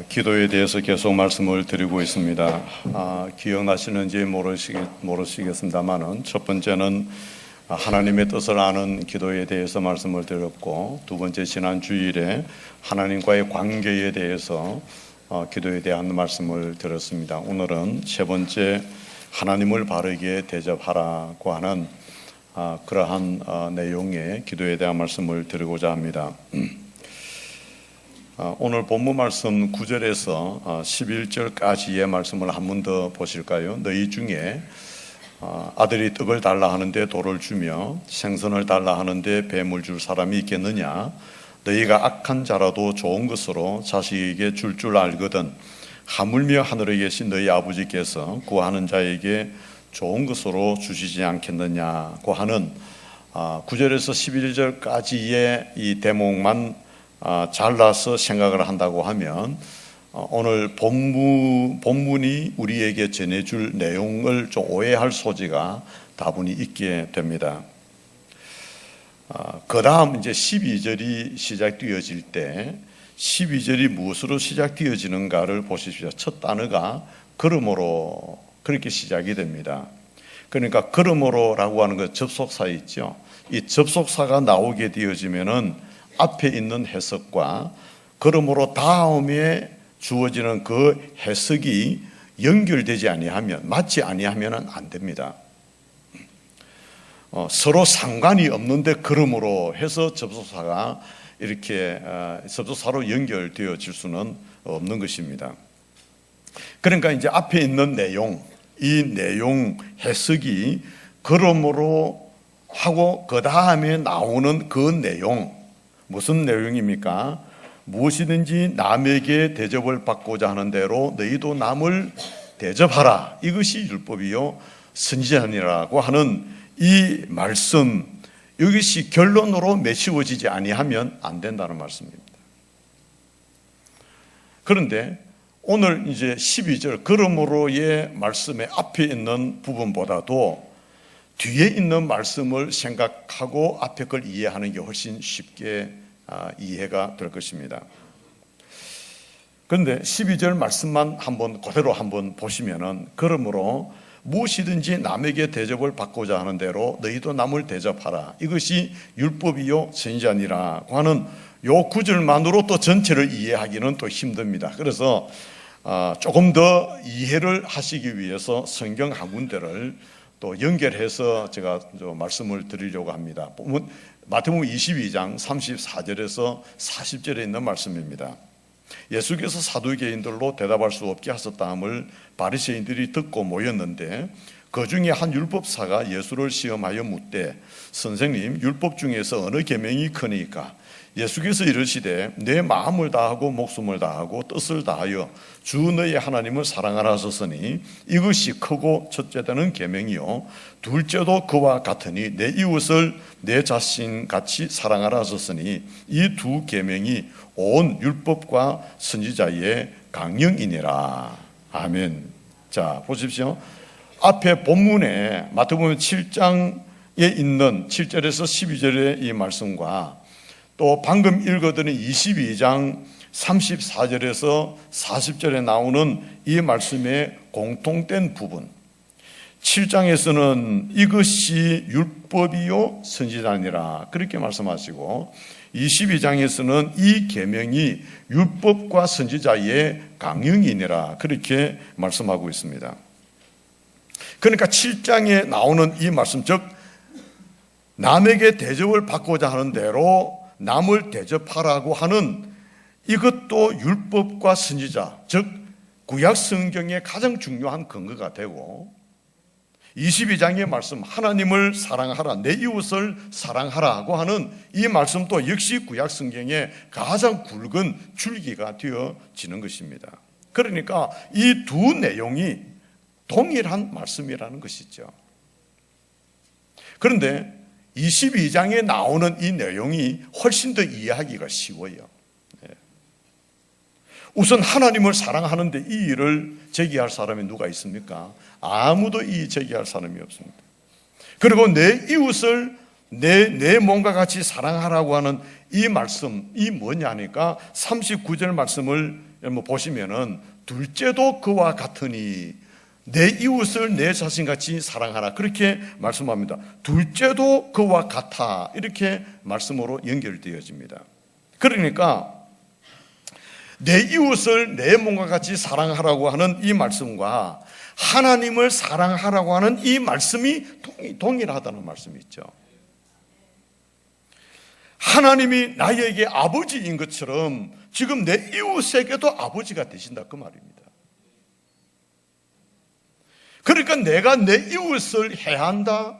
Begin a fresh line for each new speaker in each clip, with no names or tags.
기도에 대해서 계속 말씀을 드리고 있습니다. 기억나시는지 모르시겠습니다만은 첫 번째는 하나님의 뜻을 아는 기도에 대해서 말씀을 드렸고, 두 번째 지난 주일에 하나님과의 관계에 대해서 기도에 대한 말씀을 드렸습니다. 오늘은 세 번째, 하나님을 바르게 대접하라고 하는 그러한 내용의 기도에 대한 말씀을 드리고자 합니다. 오늘 본문 말씀 9절에서 11절까지의 말씀을 한 번 더 보실까요? 너희 중에 아들이 떡을 달라 하는데 돌을 주며 생선을 달라 하는데 뱀을 줄 사람이 있겠느냐? 너희가 악한 자라도 좋은 것으로 자식에게 줄 알거든 하물며 하늘에 계신 너희 아버지께서 구하는 자에게 좋은 것으로 주시지 않겠느냐고 하는 9절에서 11절까지의 이 대목만 잘라서 생각을 한다고 하면 오늘 본문이 우리에게 전해줄 내용을 좀 오해할 소지가 다분히 있게 됩니다. 그 다음 이제 12절이 시작되어질 때 12절이 무엇으로 시작되어지는가를 보십시오. 첫 단어가 그러므로 그렇게 시작이 됩니다. 그러니까 그러므로라고 하는 그 접속사 있죠. 이 접속사가 나오게 되어지면은 앞에 있는 해석과 그러므로 다음에 주어지는 그 해석이 연결되지 아니하면, 맞지 아니하면 안 됩니다. 서로 상관이 없는데 그러므로 해서 접속사가 이렇게 접속사로 연결되어질 수는 없는 것입니다. 그러니까 이제 앞에 있는 내용, 이 내용 해석이 그러므로 하고 그 다음에 나오는 그 내용, 무슨 내용입니까? 무엇이든지 남에게 대접을 받고자 하는 대로 너희도 남을 대접하라. 이것이 율법이요 선지자니라고 하는 이 말씀, 이것이 결론으로 맺히어지지 아니하면 안 된다는 말씀입니다. 그런데 오늘 이제 12절 그러므로의 말씀의 앞에 있는 부분보다도 뒤에 있는 말씀을 생각하고 앞에 걸 이해하는 게 훨씬 쉽게 이해가 될 것입니다. 그런데 12절 말씀만 그대로 한번 보시면은 그러므로 무엇이든지 남에게 대접을 받고자 하는 대로 너희도 남을 대접하라. 이것이 율법이요 선지자니라고 하는 요 구절만으로 또 전체를 이해하기는 또 힘듭니다. 그래서 조금 더 이해를 하시기 위해서 성경 한 군데를 또 연결해서 제가 말씀을 드리려고 합니다. 마태복음 22장 34절에서 40절에 있는 말씀입니다. 예수께서 사두개인들로 대답할 수 없게 하셨다함을 바리새인들이 듣고 모였는데 그 중에 한 율법사가 예수를 시험하여 묻되 선생님, 율법 중에서 어느 계명이 크니까? 예수께서 이르시되 내 마음을 다하고 목숨을 다하고 뜻을 다하여 주 너의 하나님을 사랑하라 하셨으니 이것이 크고 첫째되는 계명이요 둘째도 그와 같으니 내 이웃을 내 자신같이 사랑하라 하셨으니 이 두 계명이 온 율법과 선지자의 강령이니라. 아멘. 자, 보십시오. 앞에 본문에 마태복음 7장에 있는 7절에서 12절의 이 말씀과 또 방금 읽어드린 22장 34절에서 40절에 나오는 이 말씀의 공통된 부분, 7장에서는 이것이 율법이요 선지자니라 그렇게 말씀하시고 22장에서는 이 계명이 율법과 선지자의 강령이니라 그렇게 말씀하고 있습니다. 그러니까 7장에 나오는 이 말씀, 즉 남에게 대접을 받고자 하는 대로 남을 대접하라고 하는 이것도 율법과 선지자, 즉 구약 성경의 가장 중요한 근거가 되고 22장의 말씀, 하나님을 사랑하라, 내 이웃을 사랑하라고 하는 이 말씀도 역시 구약 성경의 가장 굵은 줄기가 되어지는 것입니다. 그러니까 이 두 내용이 동일한 말씀이라는 것이죠. 그런데 22장에 나오는 이 내용이 훨씬 더 이해하기가 쉬워요. 우선 하나님을 사랑하는데 이 일을 제기할 사람이 누가 있습니까? 아무도 이 제기할 사람이 없습니다. 그리고 내 이웃을 내 몸과 같이 사랑하라고 하는 이 말씀, 이 뭐냐니까 39절 말씀을 여러분 보시면은 둘째도 그와 같으니 내 이웃을 내 자신같이 사랑하라 그렇게 말씀합니다. 둘째도 그와 같아 이렇게 말씀으로 연결되어집니다. 그러니까 내 이웃을 내 몸과 같이 사랑하라고 하는 이 말씀과 하나님을 사랑하라고 하는 이 말씀이 동일하다는 말씀이 있죠. 하나님이 나에게 아버지인 것처럼 지금 내 이웃에게도 아버지가 되신다 그 말입니다. 그러니까 내가 내 이웃을 해야 한다,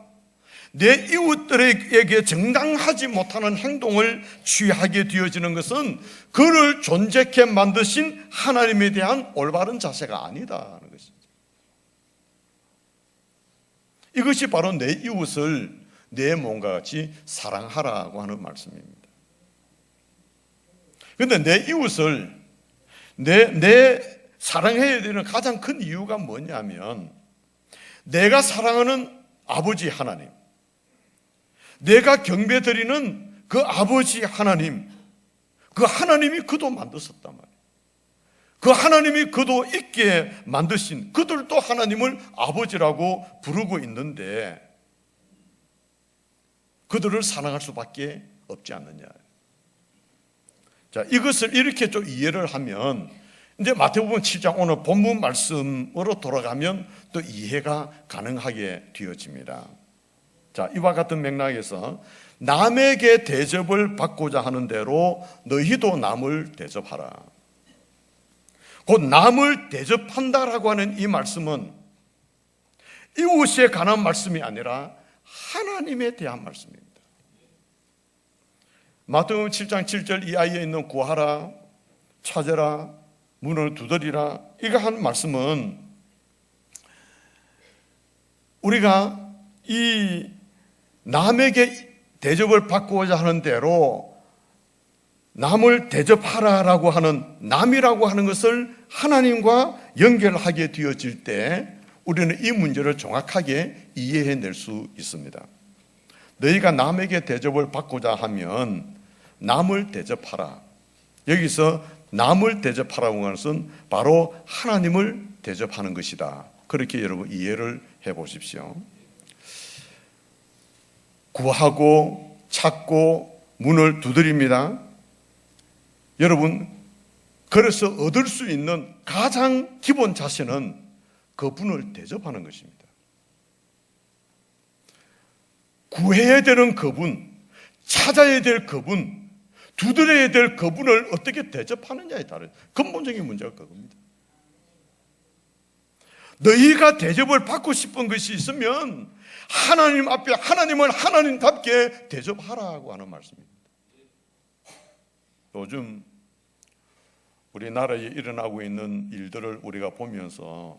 내 이웃들에게 정당하지 못하는 행동을 취하게 되어지는 것은 그를 존재케 만드신 하나님에 대한 올바른 자세가 아니다는 것이죠. 이것이 바로 내 이웃을 내 몸과 같이 사랑하라고 하는 말씀입니다. 그런데 내 이웃을 내 사랑해야 되는 가장 큰 이유가 뭐냐면 내가 사랑하는 아버지 하나님, 내가 경배드리는 그 아버지 하나님, 그 하나님이 그도 만드셨단 말이에요. 그 하나님이 그도 있게 만드신 그들도 하나님을 아버지라고 부르고 있는데 그들을 사랑할 수밖에 없지 않느냐. 자, 이것을 이렇게 좀 이해를 하면 이제 마태복음 7장 오늘 본문 말씀으로 돌아가면 또 이해가 가능하게 되어집니다. 자, 이와 같은 맥락에서 남에게 대접을 받고자 하는 대로 너희도 남을 대접하라. 곧 남을 대접한다라고 하는 이 말씀은 이웃에 관한 말씀이 아니라 하나님에 대한 말씀입니다. 마태복음 7장 7절 이하에 있는 구하라, 찾으라, 문을 두드리라 이거 한 말씀은 우리가 이 남에게 대접을 받고자 하는 대로 남을 대접하라라고 하는 남이라고 하는 것을 하나님과 연결하게 되어질 때 우리는 이 문제를 정확하게 이해해낼 수 있습니다. 너희가 남에게 대접을 받고자 하면 남을 대접하라. 여기서 남을 대접하라고 하는 것은 바로 하나님을 대접하는 것이다. 그렇게 여러분 이해를 해보십시오. 구하고 찾고 문을 두드립니다. 여러분, 그래서 얻을 수 있는 가장 기본 자세는 그분을 대접하는 것입니다. 구해야 되는 그분, 찾아야 될 그분, 두드려야 될 그분을 어떻게 대접하느냐에 따른 근본적인 문제가 그겁니다. 너희가 대접을 받고 싶은 것이 있으면 하나님 앞에 하나님을 하나님답게 대접하라고 하는 말씀입니다. 요즘 우리나라에 일어나고 있는 일들을 우리가 보면서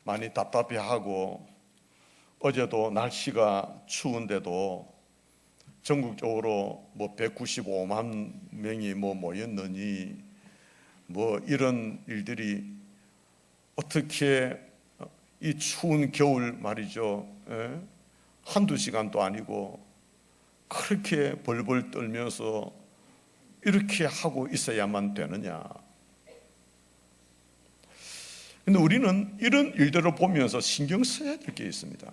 많이 답답해하고 어제도 날씨가 추운데도 전국적으로 195만 명이 모였느니 이런 일들이 어떻게 이 추운 겨울 말이죠. 한두 시간도 아니고 그렇게 벌벌 떨면서 이렇게 하고 있어야만 되느냐. 근데 우리는 이런 일들을 보면서 신경 써야 될 게 있습니다.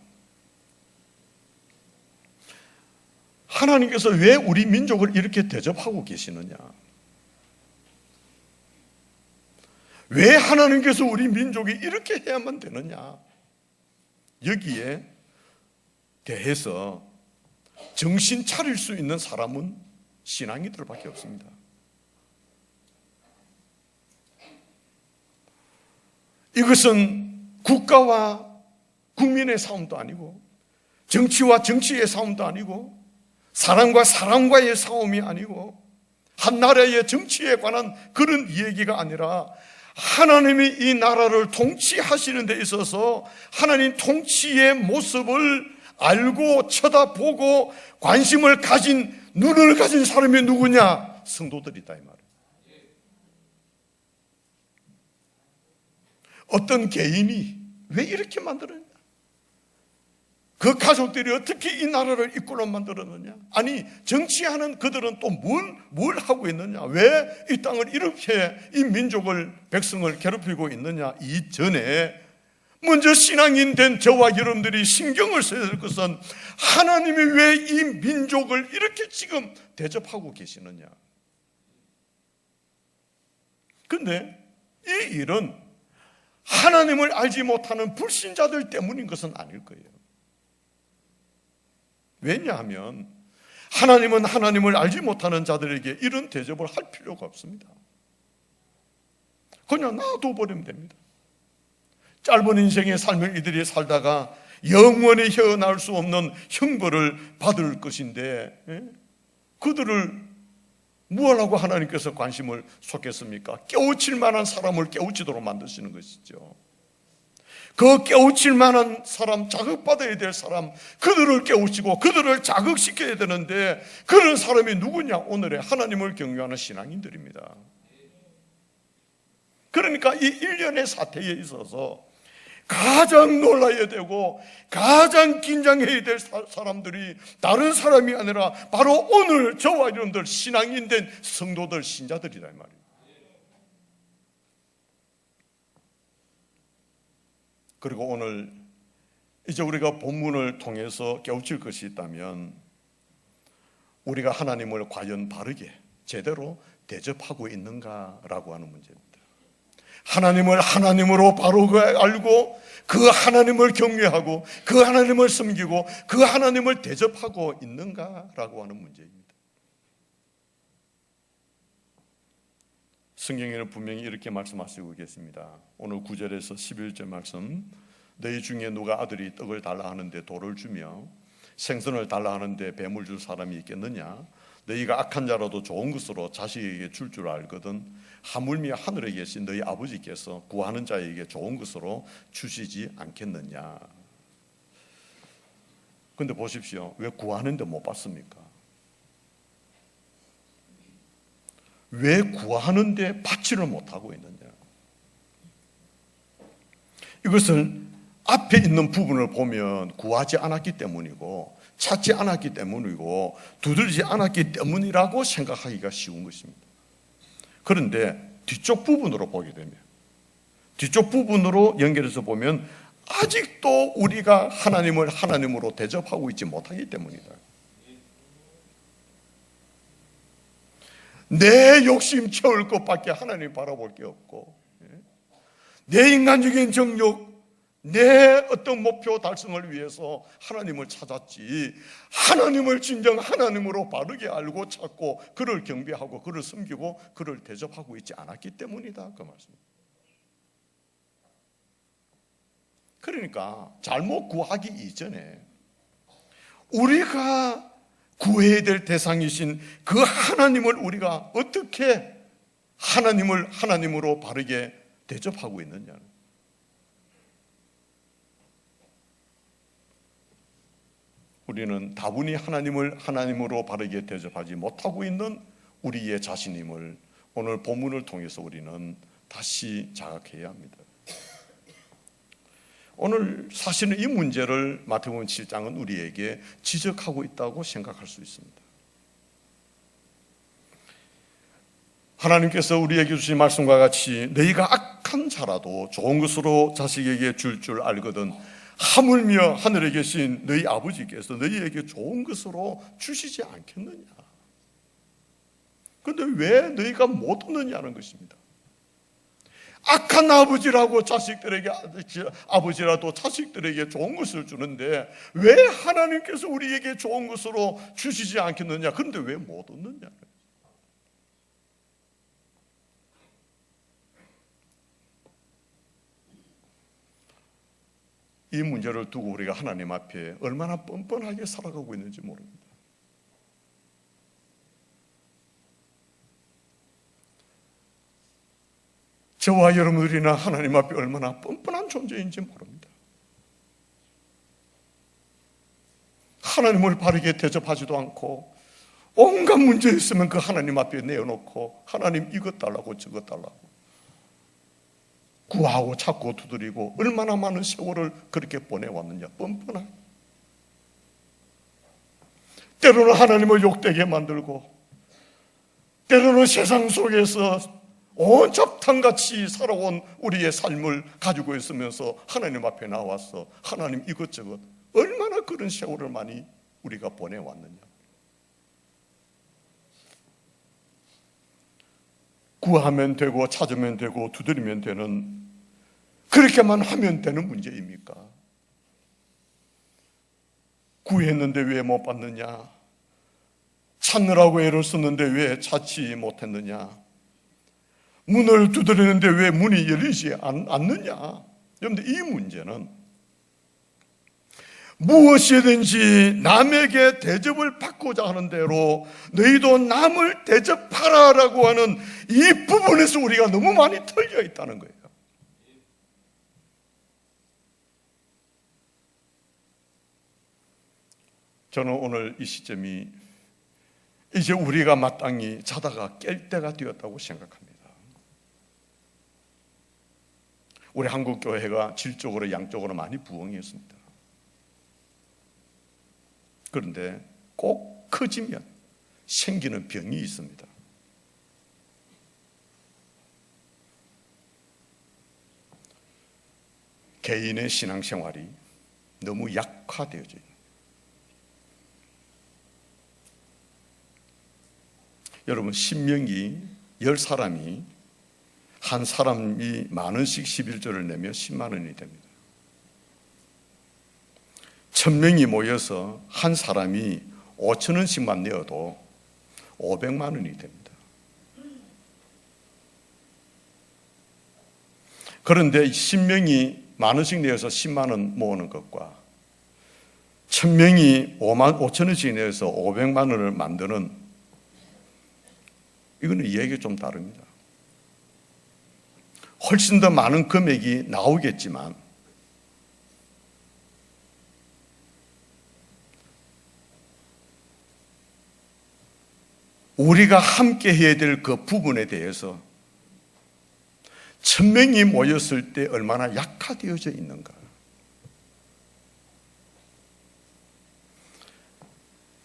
하나님께서 왜 우리 민족을 이렇게 대접하고 계시느냐? 왜 하나님께서 우리 민족이 이렇게 해야만 되느냐? 여기에 대해서 정신 차릴 수 있는 사람은 신앙인들밖에 없습니다. 이것은 국가와 국민의 싸움도 아니고 정치와 정치의 싸움도 아니고 사람과 사람과의 싸움이 아니고 한 나라의 정치에 관한 그런 이야기가 아니라 하나님이 이 나라를 통치하시는 데 있어서 하나님 통치의 모습을 알고 쳐다보고 관심을 가진 눈을 가진 사람이 누구냐? 성도들이다 이 말이에요. 어떤 개인이 왜 이렇게 만들었냐? 그 가족들이 어떻게 이 나라를 이끌어 만들었느냐? 아니, 정치하는 그들은 또 뭘 하고 있느냐? 왜 이 땅을 이렇게 이 민족을, 백성을 괴롭히고 있느냐? 이전에 먼저 신앙인 된 저와 여러분들이 신경을 써야 될 것은 하나님이 왜 이 민족을 이렇게 지금 대접하고 계시느냐? 근데 이 일은 하나님을 알지 못하는 불신자들 때문인 것은 아닐 거예요. 왜냐하면 하나님은 하나님을 알지 못하는 자들에게 이런 대접을 할 필요가 없습니다. 그냥 놔둬버리면 됩니다. 짧은 인생의 삶을 이들이 살다가 영원히 헤어나올 수 없는 형벌을 받을 것인데, 그들을 무엇하고 하나님께서 관심을 쏟겠습니까? 깨우칠 만한 사람을 깨우치도록 만드시는 것이죠. 그 깨우칠 만한 사람, 자극받아야 될 사람, 그들을 깨우치고 그들을 자극시켜야 되는데, 그런 사람이 누구냐? 오늘의 하나님을 경외하는 신앙인들입니다. 그러니까 이 일련의 사태에 있어서 가장 놀라야 되고 가장 긴장해야 될 사람들이 다른 사람이 아니라 바로 오늘 저와 여러분들 신앙인 된 성도들, 신자들이다 이 말이에요. 그리고 오늘 이제 우리가 본문을 통해서 깨우칠 것이 있다면, 우리가 하나님을 과연 바르게 제대로 대접하고 있는가라고 하는 문제입니다. 하나님을 하나님으로 바로 알고 그 하나님을 경외하고 그 하나님을 섬기고 그 하나님을 대접하고 있는가라고 하는 문제입니다. 성경에는 분명히 이렇게 말씀하시고 계십니다. 오늘 9절에서 11절 말씀, 너희 중에 누가 아들이 떡을 달라 하는데 돌을 주며 생선을 달라 하는데 뱀을 줄 사람이 있겠느냐? 너희가 악한 자라도 좋은 것으로 자식에게 줄 줄 알거든 하물며 하늘에 계신 너희 아버지께서 구하는 자에게 좋은 것으로 주시지 않겠느냐? 근데 보십시오. 왜 구하는데 못 받습니까? 왜 구하는데 받지를 못하고 있느냐? 이것을 앞에 있는 부분을 보면 구하지 않았기 때문이고 찾지 않았기 때문이고 두들지 않았기 때문이라고 생각하기가 쉬운 것입니다. 그런데 뒤쪽 부분으로 보게 되면, 뒤쪽 부분으로 연결해서 보면 아직도 우리가 하나님을 하나님으로 대접하고 있지 못하기 때문이다. 내 욕심 채울 것밖에 하나님 바라볼 게 없고, 내 인간적인 정욕, 내 어떤 목표 달성을 위해서 하나님을 찾았지, 하나님을 진정 하나님으로 바르게 알고 찾고 그를 경배하고 그를 섬기고 그를 대접하고 있지 않았기 때문이다, 그 말씀입니다. 그러니까 잘못 구하기 이전에 우리가 구해야 될 대상이신 그 하나님을 우리가 어떻게 하나님을 하나님으로 바르게 대접하고 있느냐는, 우리는 다분히 하나님을 하나님으로 바르게 대접하지 못하고 있는 우리의 자신임을 오늘 본문을 통해서 우리는 다시 자각해야 합니다. 오늘 사실은 이 문제를 마태복음 7장은 우리에게 지적하고 있다고 생각할 수 있습니다. 하나님께서 우리에게 주신 말씀과 같이 너희가 악한 자라도 좋은 것으로 자식에게 줄 줄 알거든 하물며 하늘에 계신 너희 아버지께서 너희에게 좋은 것으로 주시지 않겠느냐? 그런데 왜 너희가 못 얻느냐는 것입니다. 악한 아버지라고 아버지라도 자식들에게 좋은 것을 주는데 왜 하나님께서 우리에게 좋은 것으로 주시지 않겠느냐? 그런데 왜 못 얻느냐? 이 문제를 두고 우리가 하나님 앞에 얼마나 뻔뻔하게 살아가고 있는지 모릅니다. 저와 여러분들이나 하나님 앞에 얼마나 뻔뻔한 존재인지 모릅니다. 하나님을 바르게 대접하지도 않고 온갖 문제 있으면 그 하나님 앞에 내어놓고 하나님 이것 달라고 저것 달라고 구하고 찾고 두드리고 얼마나 많은 세월을 그렇게 보내왔느냐, 뻔뻔하게. 때로는 하나님을 욕되게 만들고, 때로는 세상 속에서 온잡탕같이 살아온 우리의 삶을 가지고 있으면서 하나님 앞에 나와서 하나님 이것저것 얼마나 그런 세월을 많이 우리가 보내왔느냐. 구하면 되고 찾으면 되고 두드리면 되는, 그렇게만 하면 되는 문제입니까? 구했는데 왜 못 받느냐? 찾느라고 애를 썼는데 왜 찾지 못했느냐? 문을 두드리는데 왜 문이 열리지 않느냐? 여러분들, 이 문제는 무엇이든지 남에게 대접을 받고자 하는 대로 너희도 남을 대접하라라고 하는 이 부분에서 우리가 너무 많이 털려 있다는 거예요. 저는 오늘 이 시점이 이제 우리가 마땅히 자다가 깰 때가 되었다고 생각합니다. 우리 한국교회가 질적으로 양적으로 많이 부흥했습니다. 그런데 꼭 커지면 생기는 병이 있습니다. 개인의 신앙생활이 너무 약화되어져 있는. 여러분, 신명기 10사람이 한 사람이 만 원씩 11조를 내며 10만 원이 됩니다. 1000명이 모여서 한 사람이 5천 원씩만 내어도 500만 원이 됩니다. 그런데 10명이 만 원씩 내어서 10만 원 모으는 것과 1000명이 5천 원씩 내어서 500만 원을 만드는, 이거는 이야기가 좀 다릅니다. 훨씬 더 많은 금액이 나오겠지만 우리가 함께 해야 될 그 부분에 대해서 1000명이 모였을 때 얼마나 약화되어져 있는가.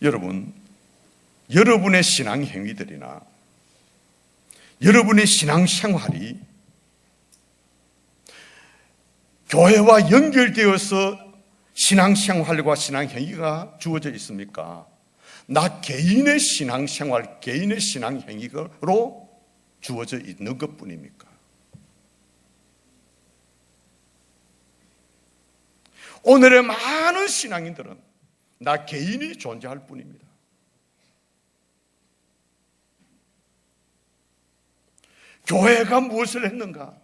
여러분, 여러분의 신앙 행위들이나 여러분의 신앙 생활이 교회와 연결되어서 신앙 생활과 신앙 행위가 주어져 있습니까? 나 개인의 신앙 생활, 개인의 신앙 행위로 주어져 있는 것뿐입니까? 오늘의 많은 신앙인들은 나 개인이 존재할 뿐입니다. 교회가 무엇을 했는가?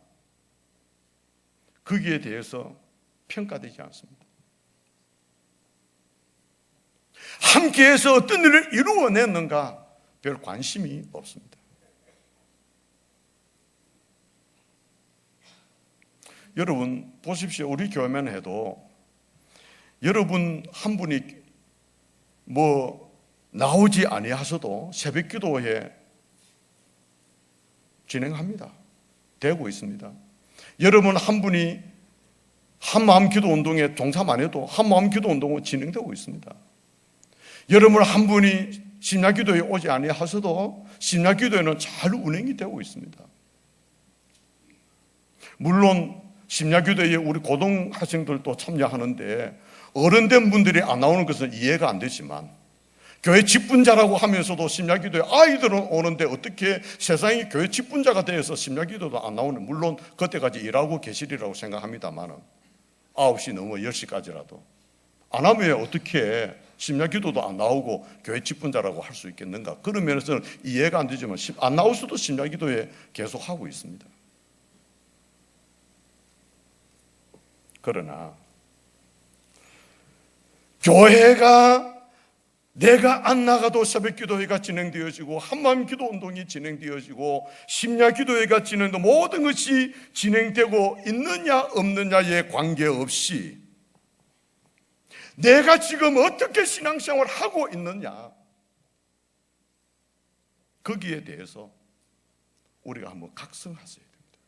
거기에 대해서 평가되지 않습니다. 함께해서 어떤 일을 이루어냈는가? 별 관심이 없습니다. 여러분 보십시오. 우리 교회만 해도 여러분 한 분이 나오지 아니하셔도 새벽 기도회 진행합니다. 되고 있습니다. 여러분 한 분이 한마음 기도 운동에 동참 안 해도 한마음 기도 운동은 진행되고 있습니다. 여러분 한 분이 심야 기도에 오지 아니하셔도 심야 기도회는 잘 운행이 되고 있습니다. 물론 심야 기도회에 우리 고등학생들도 참여하는데 어른된 분들이 안 나오는 것은 이해가 안 되지만, 교회 직분자라고 하면서도 심야기도에 아이들은 오는데 어떻게 세상이 교회 직분자가 되어서 심야기도도 안 나오는, 물론 그때까지 일하고 계시리라고 생각합니다만 9시 넘어 10시까지라도 안 하면 어떻게 심야기도도 안 나오고 교회 직분자라고 할 수 있겠는가? 그런 면에서는 이해가 안 되지만 안 나올 수도 심야기도에 계속 하고 있습니다. 그러나 교회가 내가 안 나가도 새벽 기도회가 진행되어지고 한마음 기도 운동이 진행되어지고 심야 기도회가 진행되고 모든 것이 진행되고 있느냐 없느냐에 관계없이 내가 지금 어떻게 신앙생활을 하고 있느냐, 거기에 대해서 우리가 한번 각성하셔야 됩니다.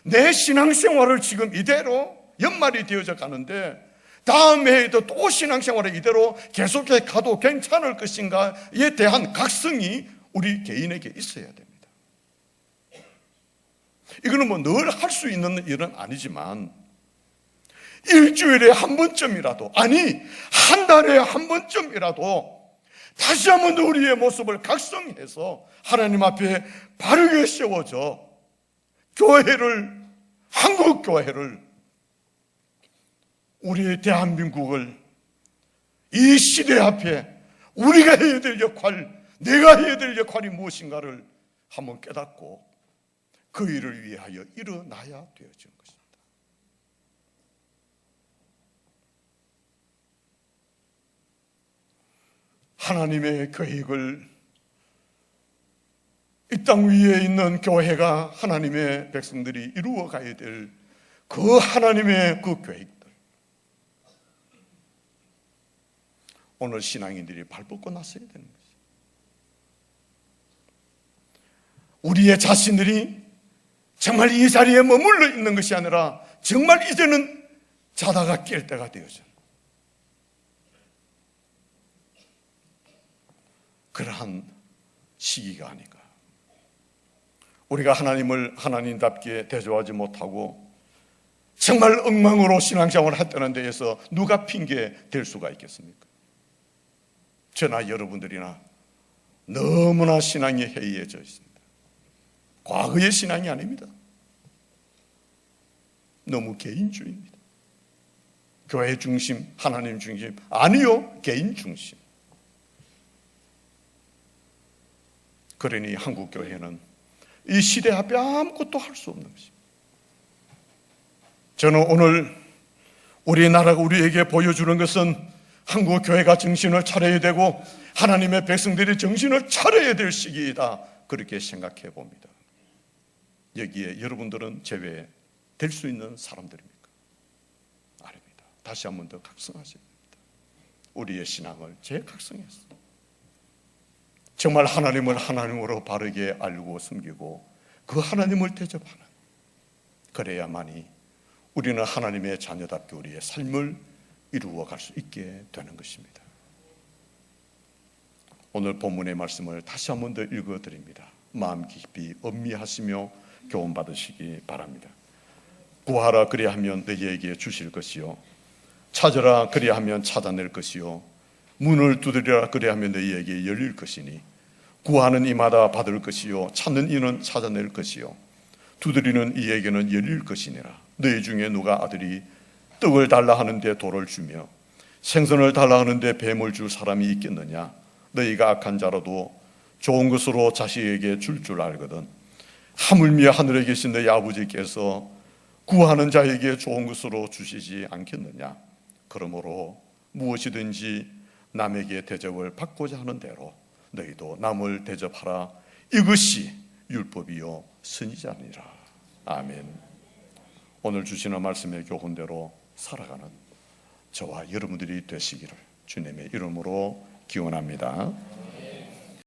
내 신앙생활을 지금 이대로 연말이 되어져 가는데 다음 해에도 또 신앙생활을 이대로 계속해 가도 괜찮을 것인가에 대한 각성이 우리 개인에게 있어야 됩니다. 이거는 뭐 늘 할 수 있는 일은 아니지만 일주일에 한 번쯤이라도, 아니 한 달에 한 번쯤이라도 다시 한번 우리의 모습을 각성해서 하나님 앞에 바르게 세워져 교회를, 한국 교회를, 우리의 대한민국을 이 시대 앞에 우리가 해야 될 역할, 내가 해야 될 역할이 무엇인가를 한번 깨닫고 그 일을 위하여 일어나야 되어진 것입니다. 하나님의 계획을, 이 땅 위에 있는 교회가 하나님의 백성들이 이루어 가야 될 그 하나님의 그 계획들, 오늘 신앙인들이 발벗고 나서야 되는 것입니다. 우리의 자신들이 정말 이 자리에 머물러 있는 것이 아니라 정말 이제는 자다가 깰 때가 되어져. 그러한 시기가 아닌가. 우리가 하나님을 하나님답게 대조하지 못하고 정말 엉망으로 신앙생활을 했다는 데에서 누가 핑계 댈 수가 있겠습니까? 저나 여러분들이나 너무나 신앙이 해이해져 있습니다. 과거의 신앙이 아닙니다. 너무 개인주의입니다. 교회 중심, 하나님 중심, 아니요, 개인 중심. 그러니 한국 교회는 이 시대 앞에 아무것도 할 수 없는 것입니다. 저는 오늘 우리나라가 우리에게 보여주는 것은 한국 교회가 정신을 차려야 되고 하나님의 백성들이 정신을 차려야 될 시기이다, 그렇게 생각해 봅니다. 여기에 여러분들은 제외될 수 있는 사람들입니까? 아닙니다. 다시 한 번 더 각성하셔야 됩니다. 우리의 신앙을 재각성했습니다. 정말 하나님을 하나님으로 바르게 알고 섬기고 그 하나님을 대접하는, 그래야만이 우리는 하나님의 자녀답게 우리의 삶을 이루어 갈 수 있게 되는 것입니다. 오늘 본문의 말씀을 다시 한 번 더 읽어드립니다. 마음 깊이 음미하시며 교훈 받으시기 바랍니다. 구하라 그리하면 너희에게 주실 것이요, 찾으라 그리하면 찾아낼 것이요, 문을 두드리라 그리하면 너희에게 열릴 것이니 구하는 이마다 받을 것이요, 찾는 이는 찾아낼 것이요, 두드리는 이에게는 열릴 것이니라. 너희 중에 누가 아들이 떡을 달라 하는데 돌을 주며 생선을 달라 하는데 뱀을 줄 사람이 있겠느냐? 너희가 악한 자라도 좋은 것으로 자식에게 줄 알거든 하물며 하늘에 계신 너희 아버지께서 구하는 자에게 좋은 것으로 주시지 않겠느냐? 그러므로 무엇이든지 남에게 대접을 받고자 하는 대로 너희도 남을 대접하라. 이것이 율법이요 선지자니라. 아멘. 오늘 주시는 말씀의 교훈대로 살아가는 저와 여러분들이 되시기를 주님의 이름으로 기원합니다.